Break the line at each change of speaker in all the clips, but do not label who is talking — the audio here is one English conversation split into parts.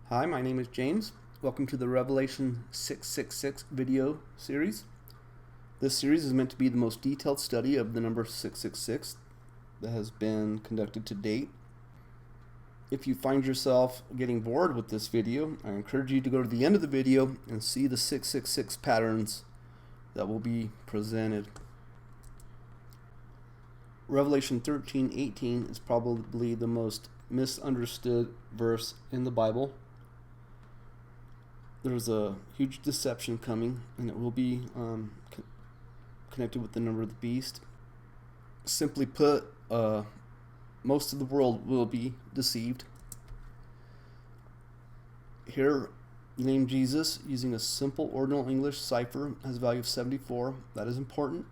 Hi, my name is James. Welcome to the Revelation 666 video series. This series is meant to be the most detailed study of the number 666 that has been conducted to date. If you find yourself getting bored with this video, I encourage you to go to the end of the video and see the 666 patterns that will be presented. Revelation 13:18 is probably the most misunderstood verse in the Bible. There's a huge deception coming, and it will be connected with the number of the beast. Simply put, most of the world will be deceived. Here, the name Jesus, using a simple ordinal English cipher, has a value of 74. That is important.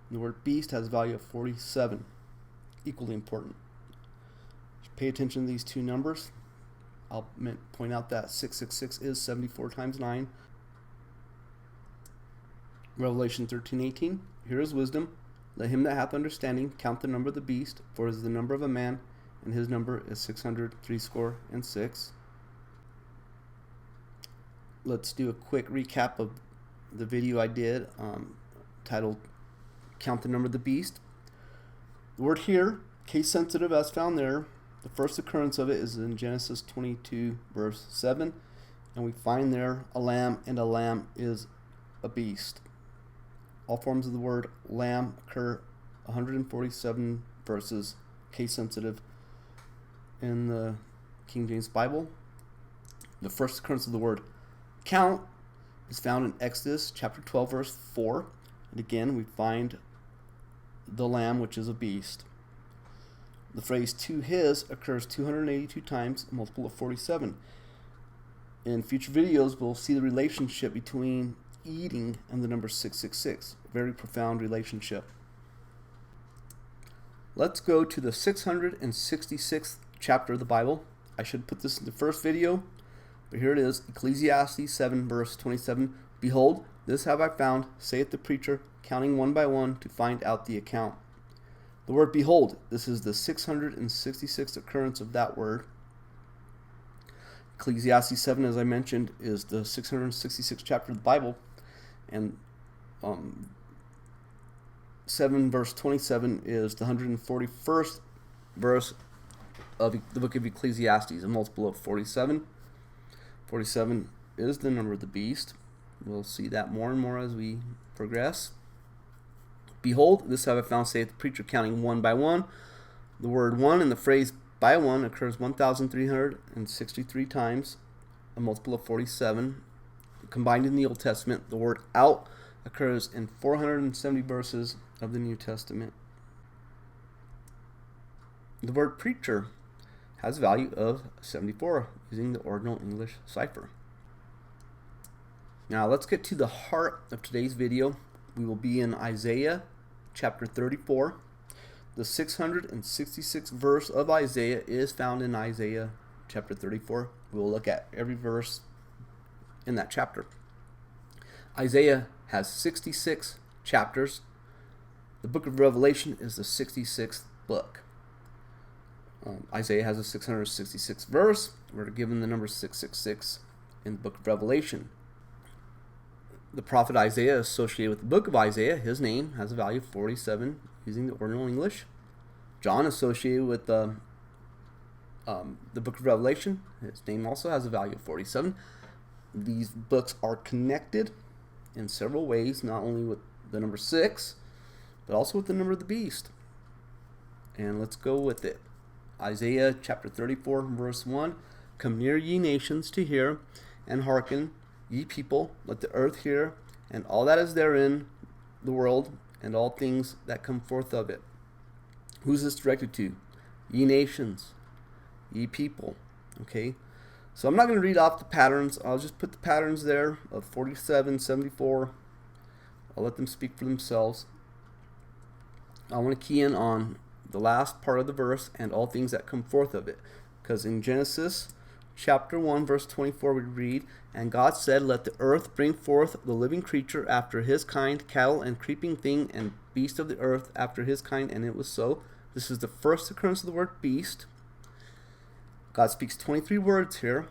The word beast has a value of 47. Equally important. Pay attention to these two numbers. I'll point out that 666 is 74 times 9. Revelation 13:18. Here is wisdom. Let him that hath understanding count the number of the beast, for it is the number of a man, and his number is 666. Let's do a quick recap of the video I did titled Count the Number of the Beast. The word here, case sensitive as found there. The first occurrence of it is in Genesis 22 verse 7, and we find there a lamb, and a lamb is a beast. All forms of the word lamb occur 147 verses, case sensitive, in the King James Bible. The first occurrence of the word count is found in Exodus chapter 12 verse 4, and again we find the lamb, which is a beast. The phrase to his occurs 282 times, a multiple of 47. In future videos, we'll see the relationship between eating and the number 666. A very profound relationship. Let's go to the 666th chapter of the Bible. I should put this in the first video, but here it is. Ecclesiastes 7 verse 27. Behold, this have I found, saith the preacher, counting one by one to find out the account. The word behold, this is the 666th occurrence of that word. Ecclesiastes 7, as I mentioned, is the 666th chapter of the Bible. And 7 verse 27 is the 141st verse of the book of Ecclesiastes, a multiple of 47. 47 is the number of the beast. We'll see that more and more as we progress. Behold, this have I found, saith the preacher, counting one by one. The word one in the phrase by one occurs 1,363 times, a multiple of 47. Combined in the Old Testament, the word out occurs in 470 verses of the New Testament. The word preacher has a value of 74 using the ordinal English cipher. Now let's get to the heart of today's video. We will be in Isaiah chapter 34. The 666th verse of Isaiah is found in Isaiah chapter 34. We will look at every verse in that chapter. Isaiah has 66 chapters. The book of Revelation is the 66th book. Isaiah has a 666th verse. We're given the number 666 in the book of Revelation. The prophet Isaiah associated with the book of Isaiah, his name has a value of 47 using the ordinal English. John associated with the book of Revelation, his name also has a value of 47. These books are connected in several ways, not only with the number 6, but also with the number of the beast. And let's go with it. Isaiah chapter 34 verse 1. Come near, ye nations, to hear, and hearken, ye people, let the earth hear, and all that is therein, the world, and all things that come forth of it. Who's this directed to? Ye nations, ye people. Okay, so I'm not going to read off the patterns. I'll just put the patterns there of 47, 74. I'll let them speak for themselves. I want to key in on the last part of the verse, and all things that come forth of it, because in Genesis chapter 1 verse 24 we read, and God said, let the earth bring forth the living creature after his kind, cattle and creeping thing and beast of the earth after his kind, and it was so. This is the first occurrence of the word beast. God speaks 23 words here.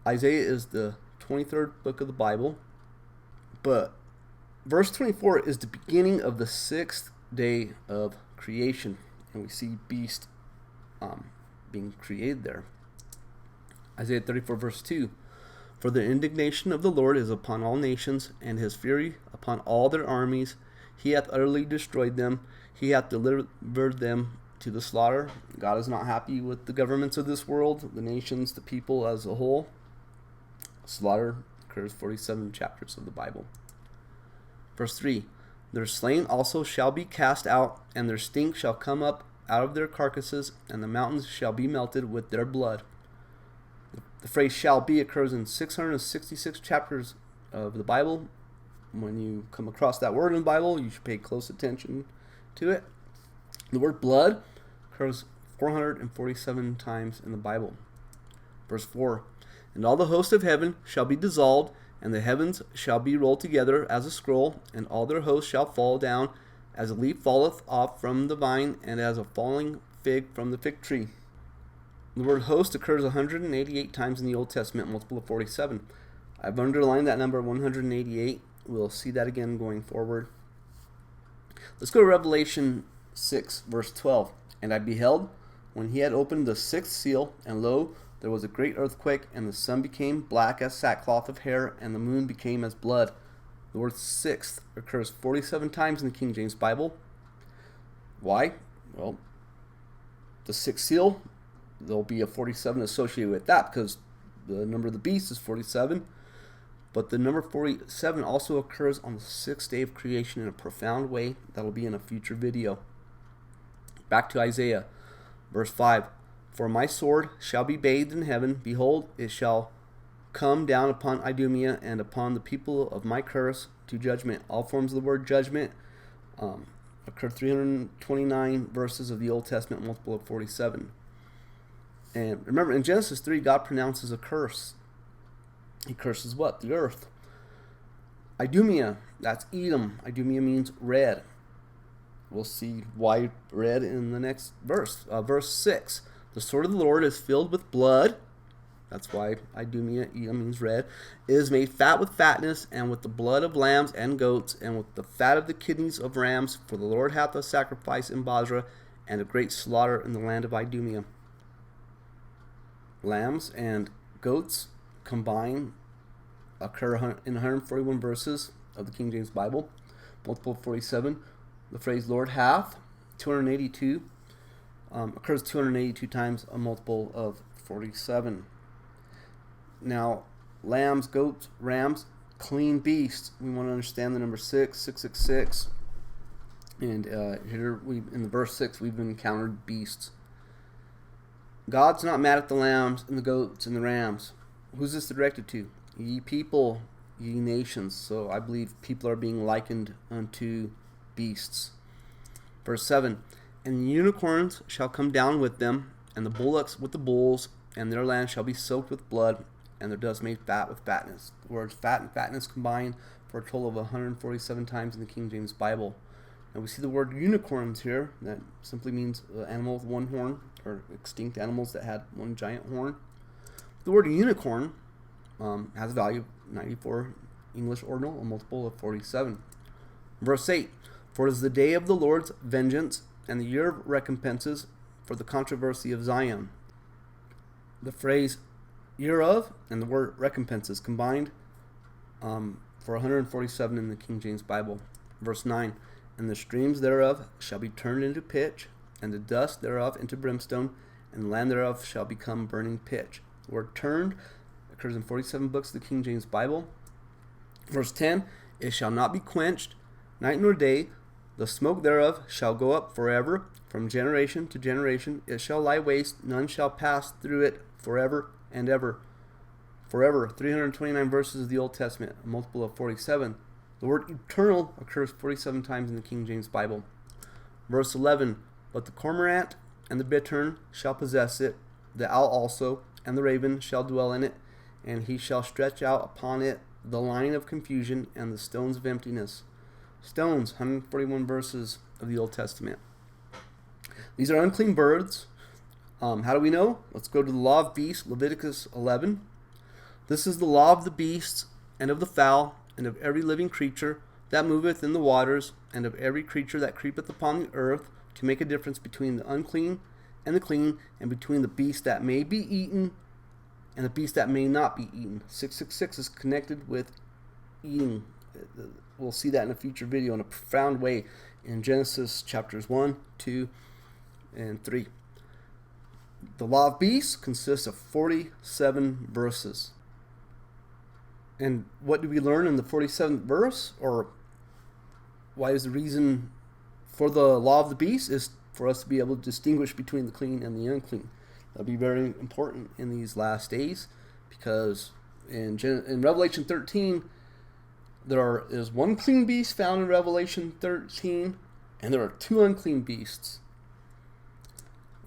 Isaiah is the 23rd book of the Bible, but verse 24 is the beginning of the 6th day of creation, and we see beast being created there. Isaiah 34 verse 2, for the indignation of the Lord is upon all nations, and his fury upon all their armies. He hath utterly destroyed them. He hath delivered them to the slaughter. God is not happy with the governments of this world, the nations, the people as a whole. Slaughter occurs 47 chapters of the Bible. Verse 3, their slain also shall be cast out, and their stink shall come up out of their carcasses, and the mountains shall be melted with their blood. The phrase shall be occurs in 666 chapters of the Bible. When you come across that word in the Bible, you should pay close attention to it. The word blood occurs 447 times in the Bible. Verse 4, and all the host of heaven shall be dissolved, and the heavens shall be rolled together as a scroll, and all their hosts shall fall down, as a leaf falleth off from the vine, and as a falling fig from the fig tree. The word host occurs 188 times in the Old Testament, multiple of 47. I've underlined that number 188. We'll see that again going forward. Let's go to Revelation 6, verse 12. And I beheld, when he had opened the 6th seal, and lo, there was a great earthquake, and the sun became black as sackcloth of hair, and the moon became as blood. The word 6th occurs 47 times in the King James Bible. Why? Well, the 6th seal, there'll be a 47 associated with that because the number of the beast is 47. But the number 47 also occurs on the 6th day of creation in a profound way. That'll be in a future video. Back to Isaiah, verse 5. For my sword shall be bathed in heaven. Behold, it shall come down upon Idumea and upon the people of my curse to judgment. All forms of the word judgment occur 329 verses of the Old Testament, multiple of 47. And remember, in Genesis 3, God pronounces a curse. He curses what? The earth. Idumea, that's Edom. Idumea means red. We'll see why red in the next verse. Verse 6. The sword of the Lord is filled with blood. That's why Idumea, Edom means red. It is made fat with fatness, and with the blood of lambs and goats, and with the fat of the kidneys of rams. For the Lord hath a sacrifice in Basra, and a great slaughter in the land of Idumea. Lambs and goats combined occur in 141 verses of the King James Bible, multiple of 47. The phrase Lord hath, 282, occurs 282 times, a multiple of 47. Now, lambs, goats, rams, clean beasts. We want to understand the number 666. And here in the verse 6, we've encountered beasts. God's not mad at the lambs and the goats and the rams. Who's this directed to? Ye people, ye nations. So I believe people are being likened unto beasts. Verse 7, and the unicorns shall come down with them, and the bullocks with the bulls, and their land shall be soaked with blood, and their dust made fat with fatness. The words fat and fatness combined for a total of 147 times in the King James Bible. And we see the word unicorns here. That simply means animal with one horn, or extinct animals that had one giant horn. The word unicorn has a value of 94 English ordinal, a multiple of 47. Verse 8, for it is the day of the Lord's vengeance, and the year of recompenses for the controversy of Zion. The phrase year of and the word recompenses combined for 147 in the King James Bible. Verse 9, and the streams thereof shall be turned into pitch, and the dust thereof into brimstone, and the land thereof shall become burning pitch. The word turned occurs in 47 books of the King James Bible. Verse 10, it shall not be quenched, night nor day. The smoke thereof shall go up forever, from generation to generation. It shall lie waste, none shall pass through it forever and ever. Forever, 329 verses of the Old Testament, a multiple of 47. The word eternal occurs 47 times in the King James Bible. Verse 11, but the cormorant and the bittern shall possess it, the owl also, and the raven shall dwell in it, and he shall stretch out upon it the line of confusion and the stones of emptiness. Stones, 141 verses of the Old Testament. These are unclean birds. How do we know? Let's go to the law of beasts, Leviticus 11. This is the law of the beasts, and of the fowl, and of every living creature that moveth in the waters, and of every creature that creepeth upon the earth, to make a difference between the unclean and the clean, and between the beast that may be eaten and the beast that may not be eaten. 666 is connected with eating. We'll see that in a future video in a profound way in Genesis chapters 1, 2, and 3. The law of beasts consists of 47 verses. And what do we learn in the 47th verse? Or why is the reason for the law of the beast is for us to be able to distinguish between the clean and the unclean. That'll be very important in these last days, because in Revelation 13, there is one clean beast found in Revelation 13, and there are two unclean beasts.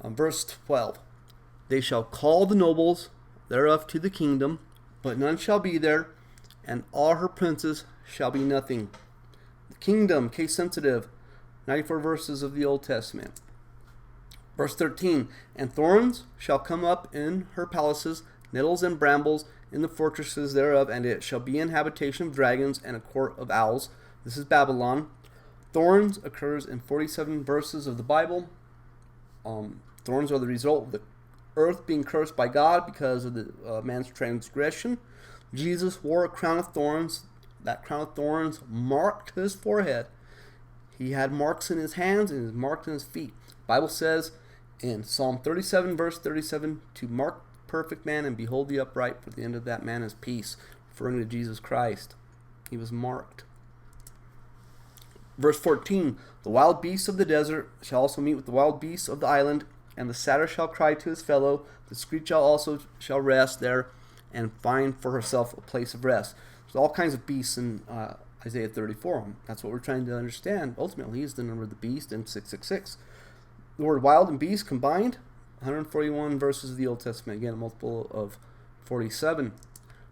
Verse 12, they shall call the nobles thereof to the kingdom, but none shall be there, and all her princes shall be nothing. The kingdom, case sensitive, 94 verses of the Old Testament. Verse 13, and thorns shall come up in her palaces, nettles and brambles in the fortresses thereof, and it shall be an habitation of dragons and a court of owls. This is Babylon. Thorns occurs in 47 verses of the Bible. Thorns are the result of the earth being cursed by God because of the man's transgression. Jesus wore a crown of thorns. That crown of thorns marked his forehead. He had marks in his hands and marked in his feet. The Bible says in Psalm 37, verse 37, to mark the perfect man and behold the upright, for the end of that man is peace, referring to Jesus Christ. He was marked. Verse 14, the wild beasts of the desert shall also meet with the wild beasts of the island, and the satyr shall cry to his fellow, the screech owl also shall rest there, and find for herself a place of rest. There's all kinds of beasts in Isaiah 34. That's what we're trying to understand. Ultimately, is the number of the beast in 666. The word wild and beast combined, 141 verses of the Old Testament. Again, a multiple of 47.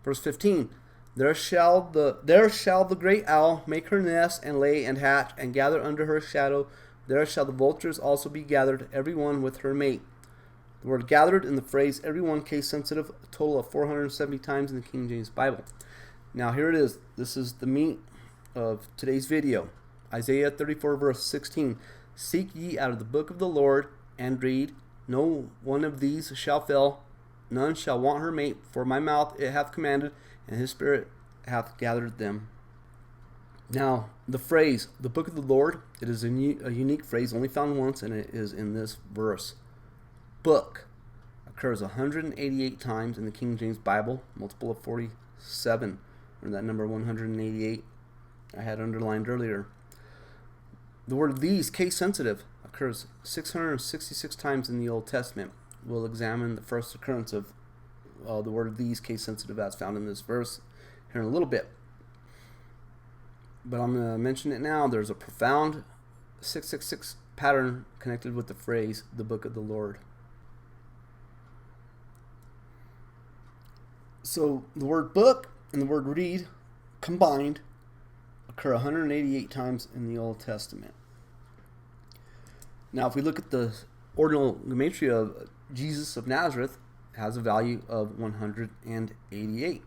Verse 15. There shall the great owl make her nest and lay and hatch and gather under her shadow. There shall the vultures also be gathered, every one with her mate. The word gathered in the phrase every one, case sensitive, a total of 470 times in the King James Bible. Now here it is. This is the meat of today's video. Isaiah 34 verse 16. Seek ye out of the book of the Lord and read. No one of these shall fail. None shall want her mate. For my mouth it hath commanded, and his spirit hath gathered them. Now the phrase, the book of the Lord, it is a unique phrase only found once, and it is in this verse. Book occurs 188 times in the King James Bible, multiple of 47. Or that number 188 I had underlined earlier. The word these, case sensitive, occurs 666 times in the Old Testament. We'll examine the first occurrence of the word these, case sensitive, as found in this verse here in a little bit. But I'm going to mention it now. There's a profound 666 pattern connected with the phrase, the book of the Lord. So the word book and the word read combined occur 188 times in the Old Testament. Now if we look at the ordinal gematria of Jesus of Nazareth, it has a value of 188.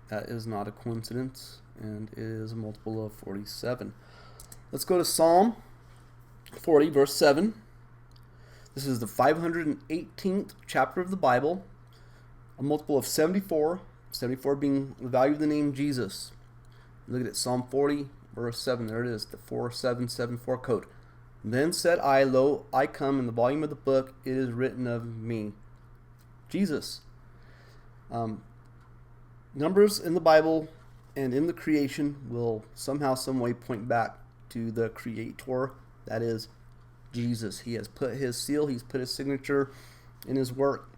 That is not a coincidence, and it is a multiple of 47. Let's go to Psalm 40 verse 7. This is the 518th chapter of the Bible, a multiple of 74, 74 being the value of the name Jesus. Look at it, Psalm 40, verse 7. There it is, the 4774 code. Then said I, lo, I come, in the volume of the book it is written of me. Jesus. Numbers in the Bible and in the creation will somehow, some way point back to the Creator, that is Jesus. He has put his seal, he's put his signature in his work.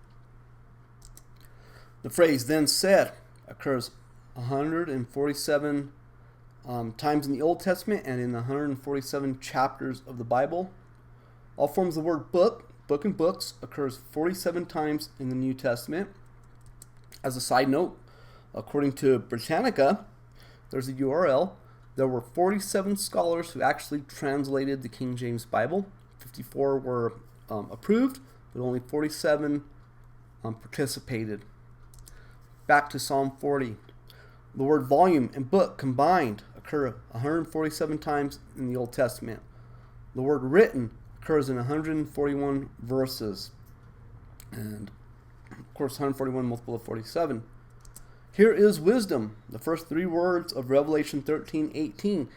The phrase then said occurs 147 times in the Old Testament and in the 147 chapters of the Bible. All forms of the word book and books occurs 47 times in the New Testament. As a side note, according to Britannica, there's a URL, there were 47 scholars who actually translated the King James Bible. 54 were approved, but only 47 participated. Back to Psalm 40. The word volume and book combined occur 147 times in the Old Testament. The word written occurs in 141 verses. And, of course, 141 multiple of 47. Here is wisdom. The first three words of Revelation 13:18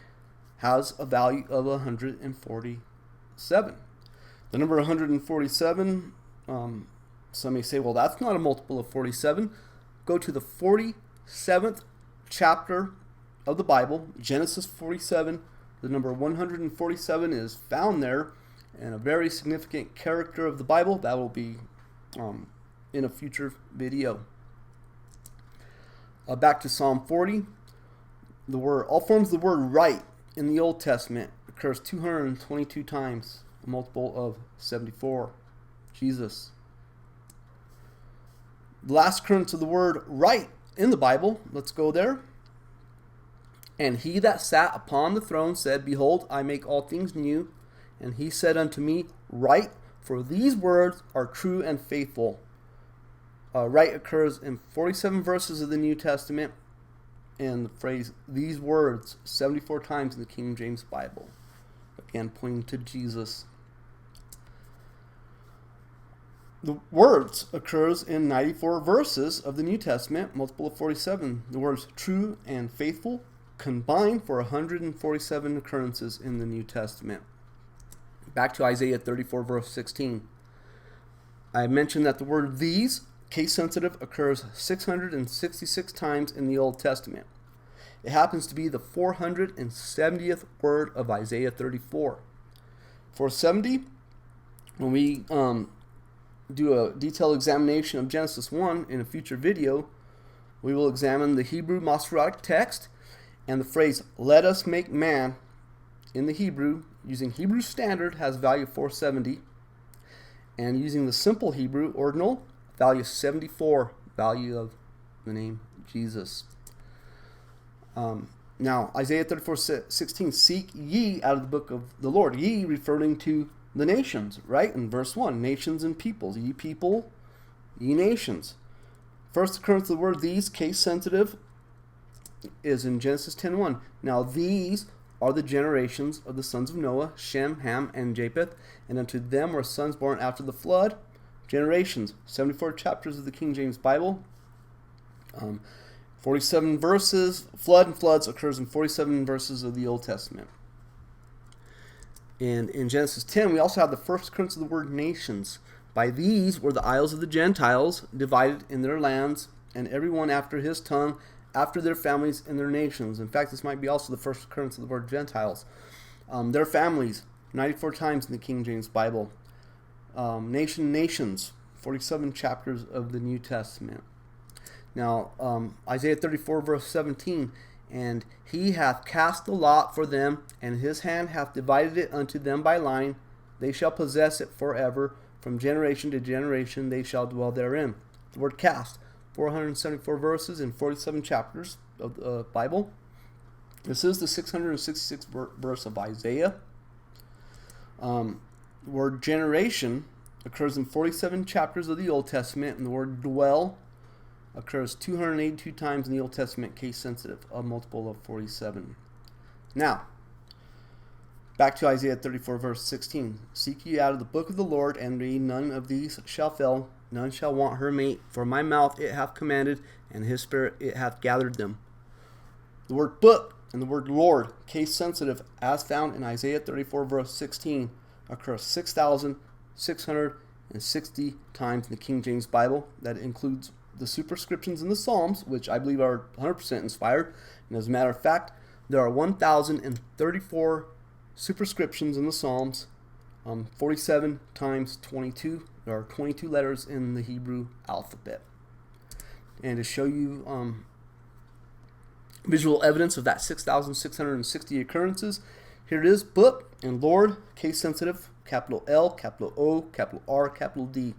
has a value of 147. The number 147, some may say, well, that's not a multiple of 47. Go to the 47th chapter of the Bible, Genesis 47. The number 147 is found there, and a very significant character of the Bible. That will be in a future video. Back to Psalm 40. All forms of the word right in the Old Testament occurs 222 times, a multiple of 74. Jesus. The last occurrence of the word right in the Bible, let's go there. And he that sat upon the throne said, Behold, I make all things new. And he said unto me, Write, for these words are true and faithful. Right occurs in 47 verses of the New Testament, and the phrase these words 74 times in the King James Bible. Again, pointing to Jesus. The words occurs in 94 verses of the New Testament, multiple of 47. The words true and faithful combined for 147 occurrences in the New Testament. Back to Isaiah 34, verse 16. I mentioned that the word these, case sensitive, occurs 666 times in the Old Testament. It happens to be the 470th word of Isaiah 34. 470, when we do a detailed examination of Genesis 1 in a future video, we will examine the Hebrew Masoretic text and the phrase, let us make man, in the Hebrew, using Hebrew Standard, has value 470. And using the simple Hebrew ordinal, value 74, value of the name Jesus. Now, Isaiah 34:16, seek ye out of the book of the Lord. Ye referring to the nations, right? In verse 1, nations and peoples. Ye people, ye nations. First occurrence of the word these, case sensitive, is in Genesis 10:1. Now these are the generations of the sons of Noah, Shem, Ham, and Japheth, and unto them were sons born after the flood. Generations, 74 chapters of the King James Bible. 47 verses. Flood and floods occurs in 47 verses of the Old Testament. And in Genesis 10, we also have the first occurrence of the word nations. By these were the isles of the Gentiles, divided in their lands, and everyone after his tongue, after their families and their nations. In fact, this might be also the first occurrence of the word Gentiles. Their families, 94 times in the King James Bible. Nations, 47 chapters of the New Testament. Now, Isaiah 34, verse 17, and he hath cast the lot for them, and his hand hath divided it unto them by line. They shall possess it forever. From generation to generation they shall dwell therein. The word cast, 474 verses and 47 chapters of the Bible. This is the 666th verse of Isaiah. The word generation occurs in 47 chapters of the Old Testament, and the word dwell occurs 282 times in the Old Testament, case sensitive, a multiple of 47. Now, back to Isaiah 34, verse 16. Seek ye out of the book of the Lord, and read, none of these shall fail, none shall want her mate, for my mouth it hath commanded, and his spirit it hath gathered them. The word book and the word Lord, case sensitive, as found in Isaiah 34, verse 16, occurs 6,660 times in the King James Bible. That includes the superscriptions in the Psalms, which I believe are 100% inspired. And as a matter of fact, there are 1,034 superscriptions in the Psalms, 47 times 22. There are 22 letters in the Hebrew alphabet. And to show you visual evidence of that 6,660 occurrences, here it is, book and Lord, case sensitive, capital L, capital O, capital R, capital D.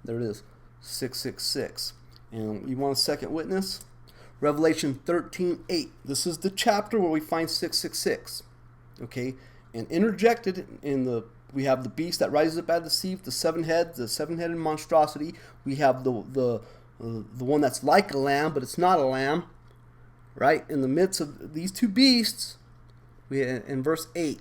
There it is, 666. And you want a second witness? Revelation 13:8. This is the chapter where we find 666. Okay, and interjected we have the beast that rises up out of the sea with the seven heads, the seven-headed monstrosity. We have the the one that's like a lamb, but it's not a lamb, right? In the midst of these two beasts, in verse 8,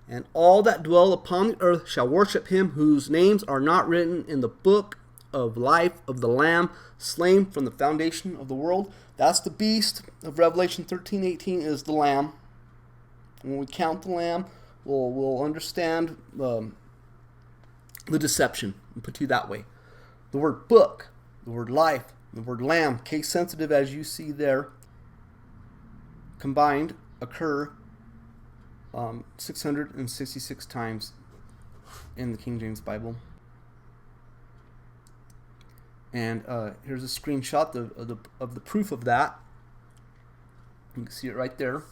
and all that dwell upon the earth shall worship him whose names are not written in the book of life of the Lamb slain from the foundation of the world. That's the beast of Revelation 13:18 is the Lamb. When we count the Lamb, we'll understand the deception, and put it that way. The word book, the word life, the word lamb, case sensitive as you see there, combined occur 666 times in the King James Bible. And here's a screenshot of the proof of that. You can see it right there.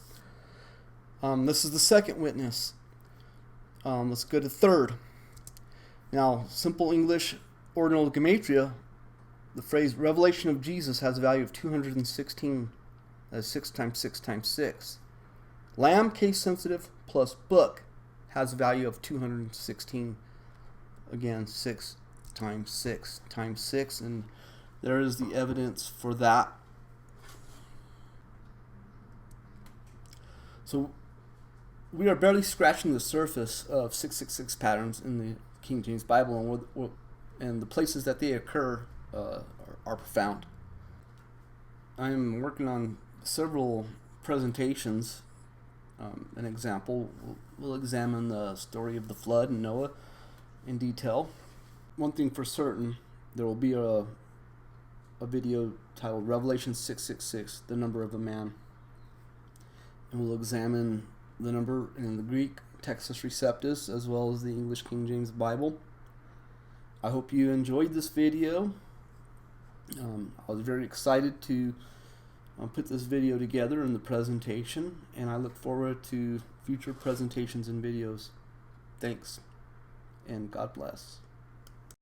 This is the second witness. Let's go to third. Now, simple English ordinal gematria, the phrase revelation of Jesus has a value of 216. That's 6 times 6 times 6. Lamb, case sensitive, plus book has a value of 216. Again, 6 times 6 times 6, and there is the evidence for that. So we are barely scratching the surface of 666 patterns in the King James Bible, and the places that they occur are profound. I'm working on several presentations. An example, we'll examine the story of the flood and Noah in detail. One thing for certain, there will be a video titled Revelation 666, the number of a man. And we'll examine the number in the Greek Textus Receptus as well as the English King James Bible. I hope you enjoyed this video. I was very excited to put this video together in the presentation, and I look forward to future presentations and videos. Thanks, and God bless.